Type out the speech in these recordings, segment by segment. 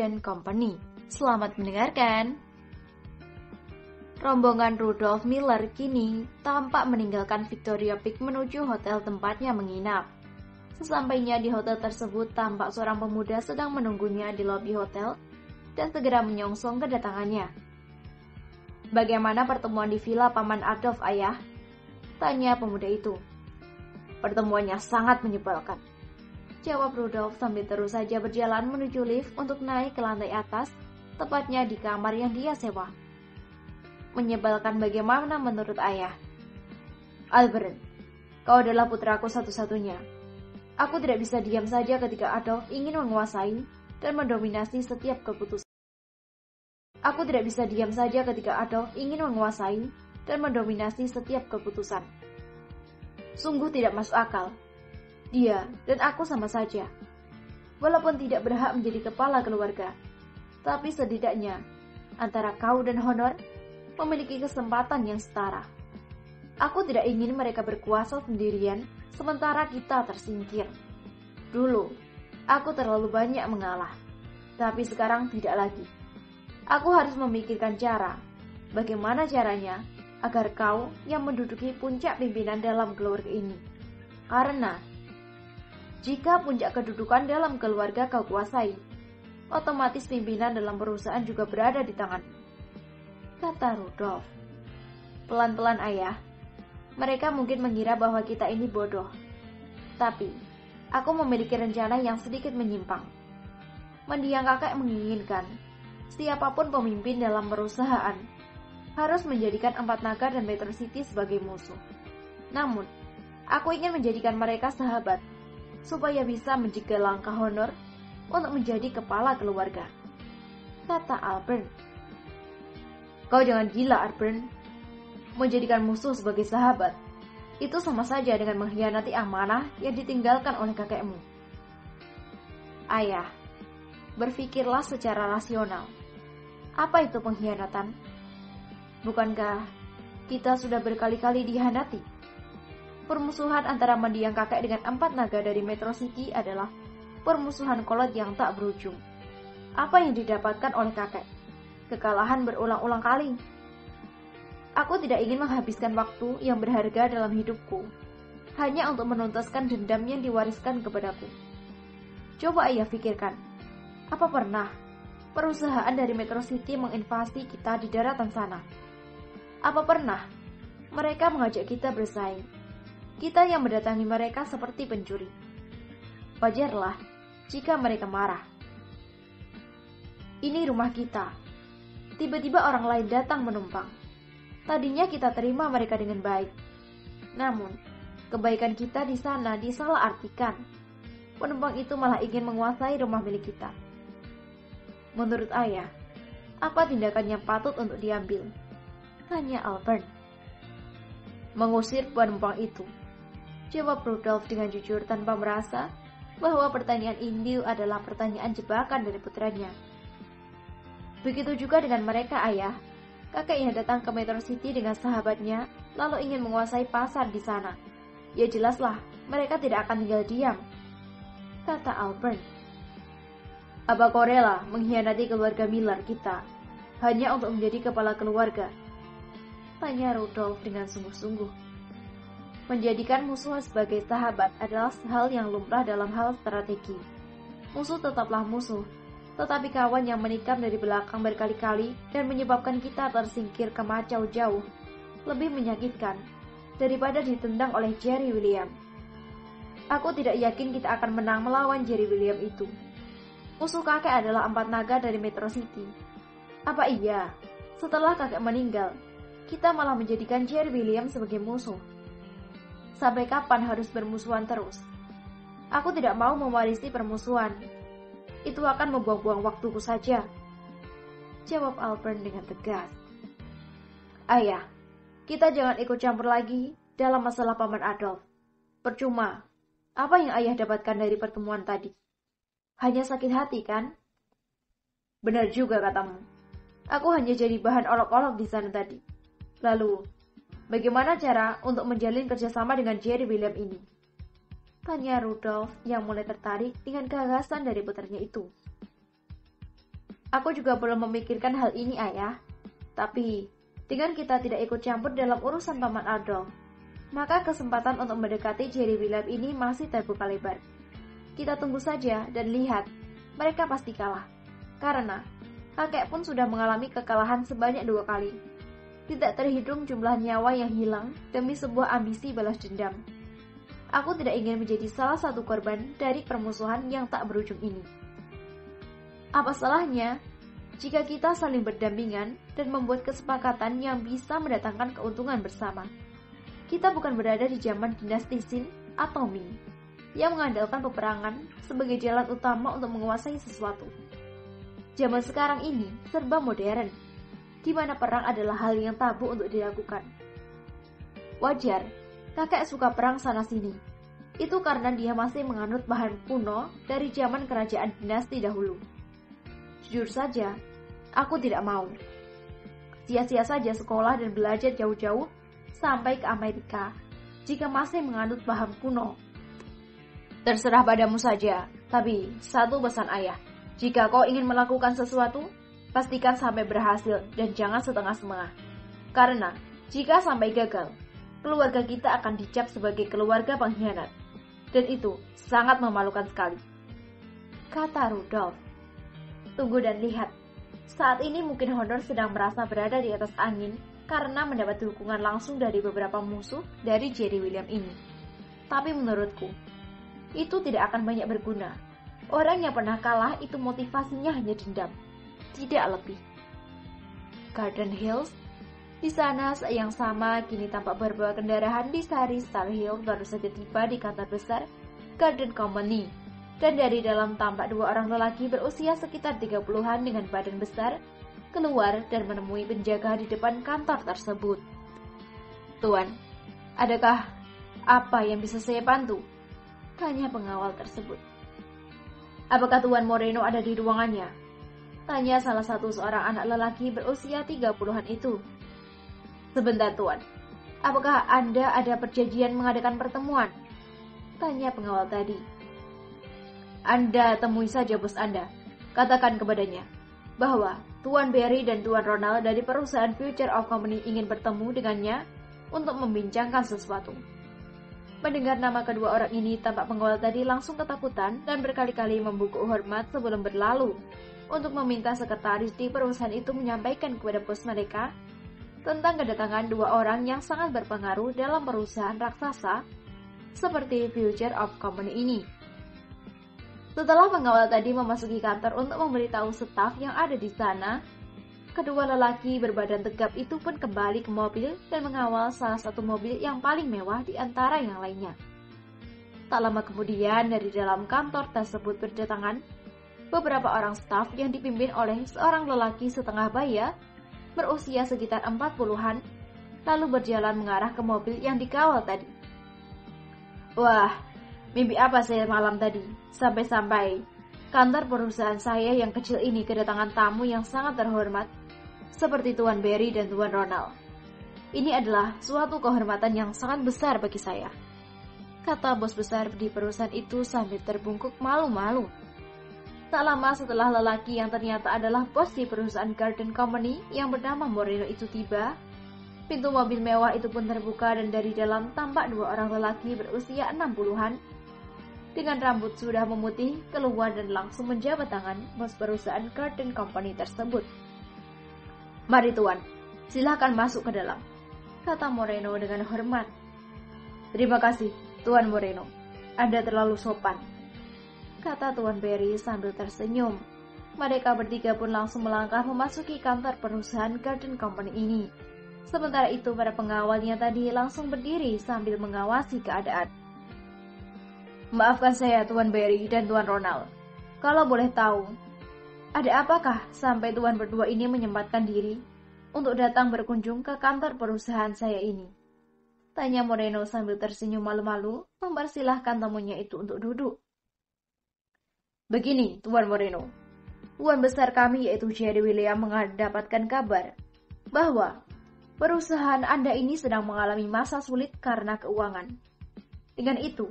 Company. Selamat mendengarkan. Rombongan Rudolf Miller kini tampak meninggalkan Victoria Peak menuju hotel tempatnya menginap. Sesampainya di hotel tersebut, tampak seorang pemuda sedang menunggunya di lobi hotel dan segera menyongsong kedatangannya. "Bagaimana pertemuan di villa Paman Adolf, Ayah?" tanya pemuda itu. "Pertemuannya sangat menyebalkan," jawab Rudolf sambil terus saja berjalan menuju lift untuk naik ke lantai atas, tepatnya di kamar yang dia sewa. "Menyebalkan bagaimana menurut Ayah?" "Albert, kau adalah putraku satu-satunya. Aku tidak bisa diam saja ketika Adolf ingin menguasai dan mendominasi setiap keputusan. Aku tidak bisa diam saja ketika Adolf ingin menguasai dan mendominasi setiap keputusan. Sungguh tidak masuk akal. Dia dan aku sama saja. Walaupun tidak berhak menjadi kepala keluarga, tapi setidaknya antara kau dan Honor memiliki kesempatan yang setara. Aku tidak ingin mereka berkuasa sendirian sementara kita tersingkir. Dulu, aku terlalu banyak mengalah, tapi sekarang tidak lagi. Aku harus memikirkan cara, bagaimana caranya agar kau yang menduduki puncak pimpinan dalam keluarga ini. Karena jika puncak kedudukan dalam keluarga kau kuasai, otomatis pimpinan dalam perusahaan juga berada di tangan," kata Rudolf. "Pelan-pelan, Ayah. Mereka mungkin mengira bahwa kita ini bodoh. Tapi, aku memiliki rencana yang sedikit menyimpang. Mendiang kakek menginginkan siapapun pemimpin dalam perusahaan harus menjadikan Empat Naga dan Metro City sebagai musuh. Namun, aku ingin menjadikan mereka sahabat, supaya bisa mencegah langkah Honor untuk menjadi kepala keluarga," kata Albert. "Kau jangan gila, Albert. Menjadikan musuh sebagai sahabat, itu sama saja dengan mengkhianati amanah yang ditinggalkan oleh kakekmu." "Ayah, berpikirlah secara rasional. Apa itu pengkhianatan? Bukankah kita sudah berkali-kali dikhianati? Permusuhan antara mendiang kakek dengan Empat Naga dari Metro City adalah permusuhan kolot yang tak berujung. Apa yang didapatkan oleh kakek? Kekalahan berulang-ulang kali. Aku tidak ingin menghabiskan waktu yang berharga dalam hidupku hanya untuk menuntaskan dendam yang diwariskan kepadaku. Coba Ayah pikirkan, apa pernah perusahaan dari Metro City menginvasi kita di daratan sana? Apa pernah mereka mengajak kita bersaing? Kita yang mendatangi mereka seperti pencuri. Wajarlah jika mereka marah. Ini rumah kita. Tiba-tiba orang lain datang menumpang. Tadinya kita terima mereka dengan baik. Namun, kebaikan kita di sana disalahartikan. Penumpang itu malah ingin menguasai rumah milik kita. Menurut Ayah, apa tindakan yang patut untuk diambil?" tanya Albert. "Mengusir penumpang itu," jawab Rudolf dengan jujur tanpa merasa bahwa pertanyaan ini adalah pertanyaan jebakan dari putranya. "Begitu juga dengan mereka, Ayah. Kakek yang datang ke Metro City dengan sahabatnya lalu ingin menguasai pasar di sana. Ya jelaslah, mereka tidak akan tinggal diam," kata Albert. "Apa kau rela mengkhianati keluarga Miller kita hanya untuk menjadi kepala keluarga?" tanya Rudolf dengan sungguh-sungguh. Menjadikan musuh sebagai sahabat adalah hal yang lumrah dalam hal strategi. Musuh tetaplah musuh, tetapi kawan yang menikam dari belakang berkali-kali dan menyebabkan kita tersingkir ke macau jauh lebih menyakitkan daripada ditendang oleh Jerry William. Aku tidak yakin kita akan menang melawan Jerry William itu. Musuh kakek adalah Empat Naga dari Metro City. Apa iya, setelah kakek meninggal, kita malah menjadikan Jerry William sebagai musuh? Sampai kapan harus bermusuhan terus? Aku tidak mau mewarisi permusuhan. Itu akan membuang-buang waktuku saja," jawab Albert dengan tegas. "Ayah, kita jangan ikut campur lagi dalam masalah Paman Adolf. Percuma. Apa yang Ayah dapatkan dari pertemuan tadi? Hanya sakit hati, kan?" "Benar juga katamu. Aku hanya jadi bahan olok-olok di sana tadi. Lalu, bagaimana cara untuk menjalin kerjasama dengan Jerry William ini?" tanya Rudolf yang mulai tertarik dengan gagasan dari putranya itu. Aku juga belum memikirkan hal ini, Ayah. Tapi, dengan kita tidak ikut campur dalam urusan Paman Adolf, maka kesempatan untuk mendekati Jerry William ini masih terbuka lebar. Kita tunggu saja dan lihat, mereka pasti kalah. Karena, kakek pun sudah mengalami kekalahan sebanyak 2 kali. Tidak terhitung jumlah nyawa yang hilang demi sebuah ambisi balas dendam. Aku tidak ingin menjadi salah satu korban dari permusuhan yang tak berujung ini. Apa salahnya jika kita saling berdampingan dan membuat kesepakatan yang bisa mendatangkan keuntungan bersama? Kita bukan berada di zaman dinasti Qin atau Ming yang mengandalkan peperangan sebagai jalan utama untuk menguasai sesuatu. Zaman sekarang ini serba modern, di mana perang adalah hal yang tabu untuk dilakukan. Wajar, kakek suka perang sana-sini. Itu karena dia masih menganut bahan kuno dari zaman kerajaan dinasti dahulu. Jujur saja, aku tidak mau. Sia-sia saja sekolah dan belajar jauh-jauh sampai ke Amerika jika masih menganut paham kuno. Terserah padamu saja, tapi satu pesan ayah, jika kau ingin melakukan sesuatu, pastikan sampai berhasil dan jangan setengah-setengah. Karena jika sampai gagal, keluarga kita akan dicap sebagai keluarga pengkhianat, dan itu sangat memalukan sekali, kata Rudolf. Tunggu dan lihat, saat ini mungkin Honor sedang merasa berada di atas angin karena mendapat dukungan langsung dari beberapa musuh dari Jerry William ini. Tapi menurutku, itu tidak akan banyak berguna. Orang yang pernah kalah itu motivasinya hanya dendam, tidak lebih. Garden Hills. Di sana saat yang sama kini tampak beberapa kendaraan di Sari Star Hill baru saja tiba di kantor besar Garden Company. Dan dari dalam tampak 2 orang lelaki berusia sekitar 30-an dengan badan besar keluar dan menemui penjaga di depan kantor tersebut. Tuan, adakah apa yang bisa saya bantu? Tanya pengawal tersebut. Apakah Tuan Moreno ada di ruangannya? Tanya salah satu seorang anak lelaki berusia 30-an itu. Sebentar Tuan, apakah Anda ada perjanjian mengadakan pertemuan? Tanya pengawal tadi. Anda temui saja bos Anda. Katakan kepadanya bahwa Tuan Barry dan Tuan Ronald dari perusahaan Future of Company ingin bertemu dengannya untuk membincangkan sesuatu. Mendengar nama kedua orang ini, tampak pengawal tadi langsung ketakutan dan berkali-kali membungkuk hormat sebelum berlalu untuk meminta sekretaris di perusahaan itu menyampaikan kepada bos mereka tentang kedatangan 2 orang yang sangat berpengaruh dalam perusahaan raksasa seperti Future of Company ini. Setelah pengawal tadi memasuki kantor untuk memberitahu staf yang ada di sana, kedua lelaki berbadan tegap itu pun kembali ke mobil dan mengawal salah satu mobil yang paling mewah di antara yang lainnya. Tak lama kemudian, dari dalam kantor tersebut berdatangan beberapa orang staf yang dipimpin oleh seorang lelaki setengah baya berusia sekitar 40-an, lalu berjalan mengarah ke mobil yang dikawal tadi. Wah, mimpi apa saya malam tadi? Sampai-sampai kantor perusahaan saya yang kecil ini kedatangan tamu yang sangat terhormat seperti Tuan Barry dan Tuan Ronald. Ini adalah suatu kehormatan yang sangat besar bagi saya, kata bos besar di perusahaan itu sambil terbungkuk malu-malu. Tak lama setelah lelaki yang ternyata adalah bos di perusahaan Garden Company yang bernama Moreno itu tiba, pintu mobil mewah itu pun terbuka dan dari dalam tampak 2 orang lelaki berusia 60-an dengan rambut sudah memutih keluar dan langsung menjabat tangan bos perusahaan Garden Company tersebut. Mari Tuan, silakan masuk ke dalam, kata Moreno dengan hormat. Terima kasih, Tuan Moreno. Anda terlalu sopan, kata Tuan Barry sambil tersenyum. Mereka bertiga pun langsung melangkah memasuki kantor perusahaan Garden Company ini. Sementara itu para pengawalnya tadi langsung berdiri sambil mengawasi keadaan. Maafkan saya Tuan Barry dan Tuan Ronald. Kalau boleh tahu, ada apakah sampai Tuan berdua ini menyempatkan diri untuk datang berkunjung ke kantor perusahaan saya ini? Tanya Moreno sambil tersenyum malu-malu mempersilahkan tamunya itu untuk duduk. Begini Tuan Moreno, Tuan besar kami yaitu Jerry William mendapatkan kabar bahwa perusahaan Anda ini sedang mengalami masa sulit karena keuangan. Dengan itu,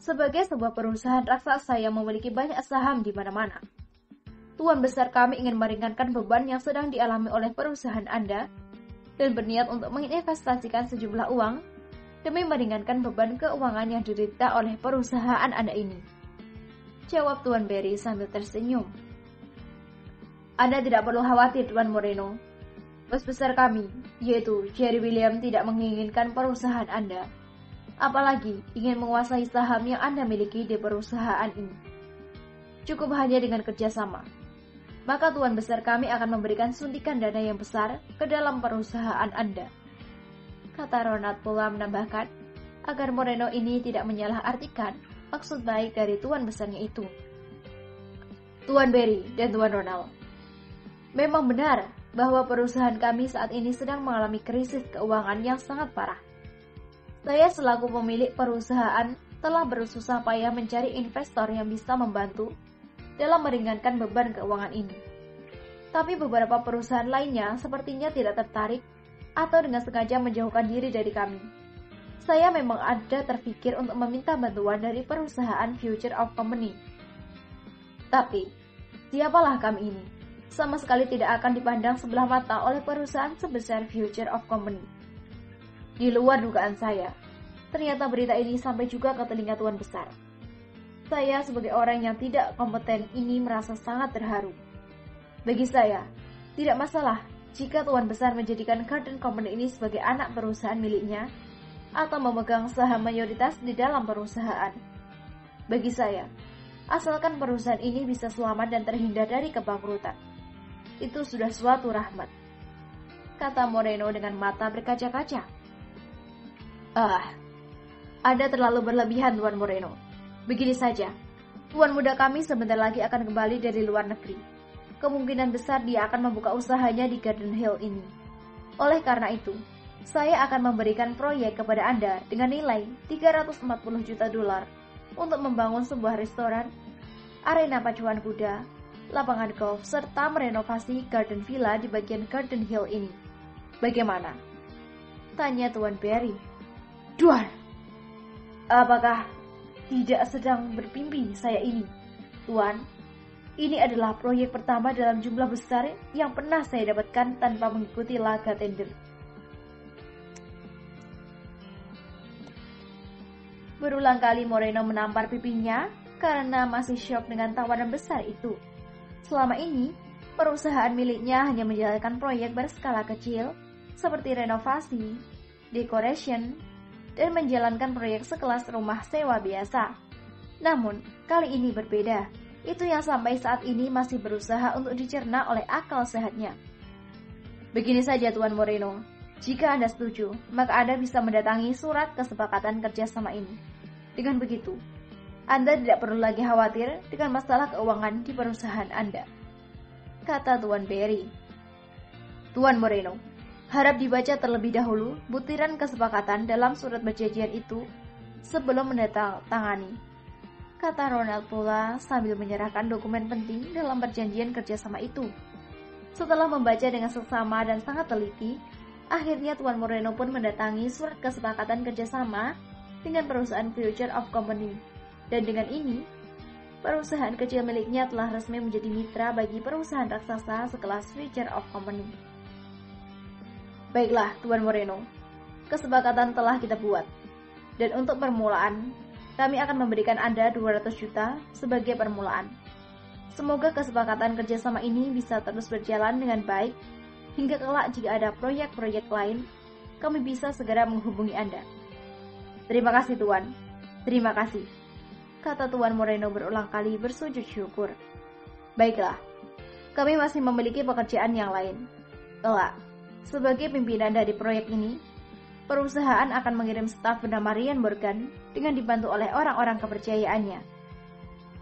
sebagai sebuah perusahaan raksasa yang memiliki banyak saham di mana-mana, Tuan besar kami ingin meringankan beban yang sedang dialami oleh perusahaan Anda dan berniat untuk menginvestasikan sejumlah uang demi meringankan beban keuangan yang diderita oleh perusahaan Anda ini. Jawab Tuan Berry sambil tersenyum. Anda tidak perlu khawatir, Tuan Moreno. Bos besar kami, yaitu Jerry William, tidak menginginkan perusahaan Anda, apalagi ingin menguasai saham yang Anda miliki di perusahaan ini. Cukup hanya dengan kerjasama, maka Tuan besar kami akan memberikan suntikan dana yang besar ke dalam perusahaan Anda. Kata Ronald pula menambahkan, agar Moreno ini tidak menyalahartikan maksud baik dari Tuan besarnya itu. Tuan Berry dan Tuan Ronald, memang benar bahwa perusahaan kami saat ini sedang mengalami krisis keuangan yang sangat parah. Saya selaku pemilik perusahaan telah bersusah payah mencari investor yang bisa membantu dalam meringankan beban keuangan ini. Tapi beberapa perusahaan lainnya sepertinya tidak tertarik atau dengan sengaja menjauhkan diri dari kami. Saya memang ada terpikir untuk meminta bantuan dari perusahaan Future of Company. Tapi, siapalah kami ini? Sama sekali tidak akan dipandang sebelah mata oleh perusahaan sebesar Future of Company. Di luar dugaan saya, ternyata berita ini sampai juga ke telinga Tuan besar. Saya sebagai orang yang tidak kompeten ini merasa sangat terharu. Bagi saya, tidak masalah jika Tuan besar menjadikan Garden Company ini sebagai anak perusahaan miliknya atau memegang saham mayoritas di dalam perusahaan. Bagi saya, asalkan perusahaan ini bisa selamat dan terhindar dari kebangkrutan, itu sudah suatu rahmat, kata Moreno dengan mata berkaca-kaca. Anda terlalu berlebihan, Tuan Moreno. Begini saja, tuan muda kami sebentar lagi akan kembali dari luar negeri. Kemungkinan besar dia akan membuka usahanya di Garden Hill ini. Oleh karena itu, saya akan memberikan proyek kepada Anda dengan nilai $340 juta untuk membangun sebuah restoran, arena pacuan kuda, lapangan golf, serta merenovasi garden villa di bagian Garden Hill ini. Bagaimana? Tanya Tuan Berry. Tuan, apakah tidak sedang bermimpi saya ini? Tuan, ini adalah proyek pertama dalam jumlah besar yang pernah saya dapatkan tanpa mengikuti laga tender. Berulang kali Moreno menampar pipinya karena masih syok dengan tawaran besar itu. Selama ini, perusahaan miliknya hanya menjalankan proyek berskala kecil seperti renovasi, decoration, dan menjalankan proyek sekelas rumah sewa biasa. Namun, kali ini berbeda. Itu yang sampai saat ini masih berusaha untuk dicerna oleh akal sehatnya. Begini saja, Tuan Moreno. Jika Anda setuju, maka Anda bisa mendatangi surat kesepakatan kerjasama ini. Dengan begitu, Anda tidak perlu lagi khawatir dengan masalah keuangan di perusahaan Anda, kata Tuan Berry. Tuan Moreno, harap dibaca terlebih dahulu butiran kesepakatan dalam surat perjanjian itu sebelum menandatangani, kata Ronald pula sambil menyerahkan dokumen penting dalam perjanjian kerjasama itu. Setelah membaca dengan seksama dan sangat teliti, akhirnya Tuan Moreno pun mendatangi surat kesepakatan kerjasama dengan perusahaan Future of Company. Dan dengan ini, perusahaan kecil miliknya telah resmi menjadi mitra bagi perusahaan raksasa sekelas Future of Company. Baiklah, Tuan Moreno, kesepakatan telah kita buat. Dan untuk permulaan, kami akan memberikan Anda 200 juta sebagai permulaan. Semoga kesepakatan kerjasama ini bisa terus berjalan dengan baik, hingga kelak jika ada proyek-proyek lain, kami bisa segera menghubungi Anda. Terima kasih, Tuan. Terima kasih, kata Tuan Moreno berulang kali bersujud syukur. Baiklah, kami masih memiliki pekerjaan yang lain. Kelak, sebagai pimpinan dari proyek ini, perusahaan akan mengirim staf bernama Ryan Morgan dengan dibantu oleh orang-orang kepercayaannya.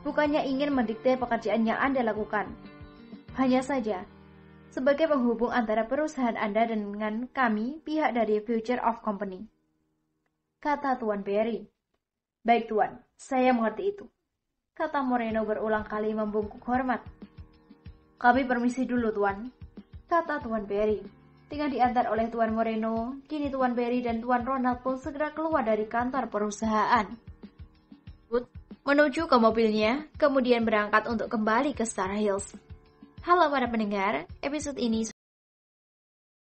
Bukannya ingin mendikte pekerjaan yang Anda lakukan, hanya saja sebagai penghubung antara perusahaan Anda dengan kami, pihak dari Future of Company, kata Tuan Berry. Baik, Tuan, saya mengerti itu, kata Moreno berulang kali membungkuk hormat. Kami permisi dulu, Tuan, kata Tuan Berry. Dengan diantar oleh Tuan Moreno, kini Tuan Berry dan Tuan Ronald pun segera keluar dari kantor perusahaan. Menuju ke mobilnya, kemudian berangkat untuk kembali ke Star Hills. Halo para pendengar, episode ini